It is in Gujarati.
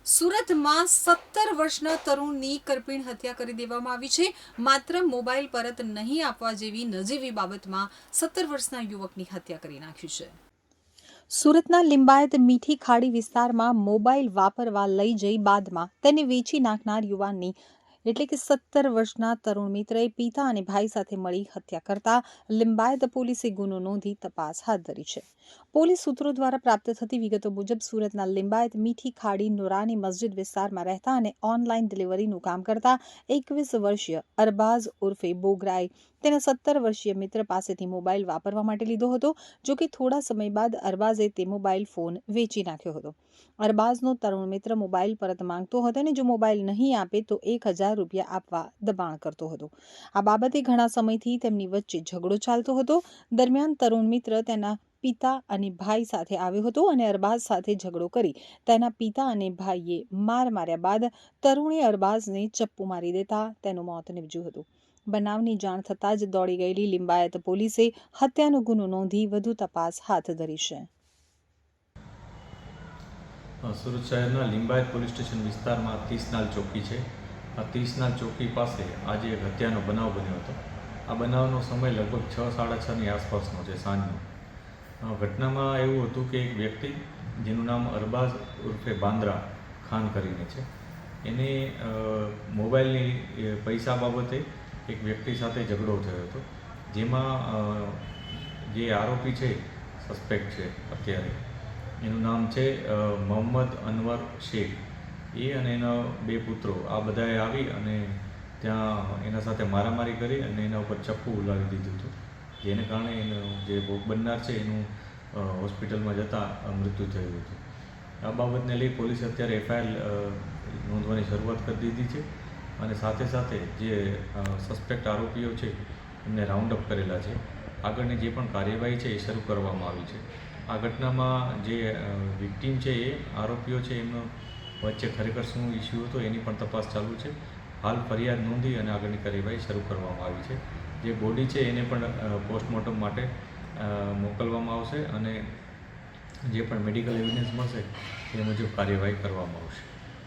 સુરતમાં 17 વર્ષના તરુણની કરપીણ હત્યા કરી દેવામાં આવી છે. માત્ર મોબાઈલ પરત નહીં આપવા જેવી નજીવી બાબતમાં 17 વર્ષના યુવકની હત્યા કરી નાખી છે. સુરતના લિંબાયત મીઠી ખાડી વિસ્તારમાં મોબાઈલ વાપરવા લઈ જઈ બાદમાં તેને વેચી નાખનાર યુવાનની એટલે કે 17 વર્ષના તરુણ મિત્રએ પિતા અને ભાઈ સાથે મળી હત્યા કરતા લિંબાયત પોલીસે ગુનો નોંધી તપાસ હાથ ધરી છે. પોલીસ સૂત્રો દ્વારા પ્રાપ્ત થતી વિગતો મુજબ સુરતના લિંબાયત મીઠી ખાડી નૂરાની મસ્જિદ વિસ્તારમાં રહેતા અને ઓનલાઈન ડિલિવરીનું કામ કરતા 21 વર્ષીય અરબાઝ ઉર્ફે બોગરાએ તેના 17 વર્ષીય મિત્ર પાસેથી મોબાઈલ વાપરવા માટે લીધો હતો. જો કે થોડા સમય બાદ અરબાઝે તે મોબાઈલ ફોન વેચી નાખ્યો હતો. અરબાઝનો તરુણ મિત્ર મોબાઈલ પરત માંગતો હતો અને જો મોબાઈલ નહીં આપે તો 1000 રૂપિયા આપવા દબાણ કરતો હતો. આ બાબતે ઘણા સમયથી તેમની વચ્ચે ઝઘડો ચાલતો હતો. દરમિયાન તરુણ મિત્ર તેના પિતા અને ભાઈ સાથે આવ્યો હતો અને અરબાઝ સાથે ઝઘડો કરી તેના પિતા અને ભાઈએ માર માર્યા બાદ તરુણે અરબાઝને ચપ્પુ મારી દેતા તેનું મોત નીપજ્યું હતું. બનાવની જાણ થતાં જ દોડી ગયેલી લિંબાયત પોલીસે હત્યાનો ગુનો નોંધી વધુ તપાસ હાથ ધરી છે. સુરત શહેરના લિંબાયત પોલીસ સ્ટેશન વિસ્તારમાં 30 નાલ ચોકી છે. આ 30 નાલ ચોકી પાસે આજે એક હત્યાનો બનાવ બન્યો હતો. આ બનાવનો સમય લગભગ 6-6:30ની આસપાસનો છે, સાંજનો. ઘટનામાં એવું હતું કે એક વ્યક્તિ જેનું નામ અરબાઝ ઉર્ફે બાંદ્રા ખાન કરીને છે, એને મોબાઈલની પૈસા બાબતે એક વ્યક્તિ સાથે ઝઘડો થયો હતો. જેમાં જે આરોપી છે, સસ્પેક્ટ છે અત્યારે, એનું નામ છે મોહમ્મદ અનવર શેખ. એ અને એના 2 પુત્રો આ બધાએ આવી અને ત્યાં એના સાથે મારામારી કરી અને એના ઉપર ચપ્પુ ઉલાવી દીધું હતું, જેને કારણે એનો જે ભોગ બનનાર છે એનું હોસ્પિટલમાં જતાં મૃત્યુ થયું હતું. આ બાબતને લઈ પોલીસે અત્યારે FIR નોંધવાની શરૂઆત કરી દીધી છે અને સાથે સાથે જે સસ્પેક્ટ આરોપીઓ છે એમને રાઉન્ડ અપ કરેલા છે. આગળની જે પણ કાર્યવાહી છે એ શરૂ કરવામાં આવી છે. આ ઘટનામાં જે વિક્ટીમ છે એ આરોપીઓ છે એમનો વચ્ચે ખરેખર શું ઇસ્યુ હતો એની પણ તપાસ ચાલુ છે. હાલ ફરિયાદ નોંધી અને આગળની કાર્યવાહી શરૂ કરવામાં આવી છે. જે બોડી છે એને પણ પોસ્ટમોર્ટમ માટે મોકલવામાં આવશે અને જે પણ મેડિકલ એવિડન્સ મળશે એ મુજબ કાર્યવાહી કરવામાં આવશે.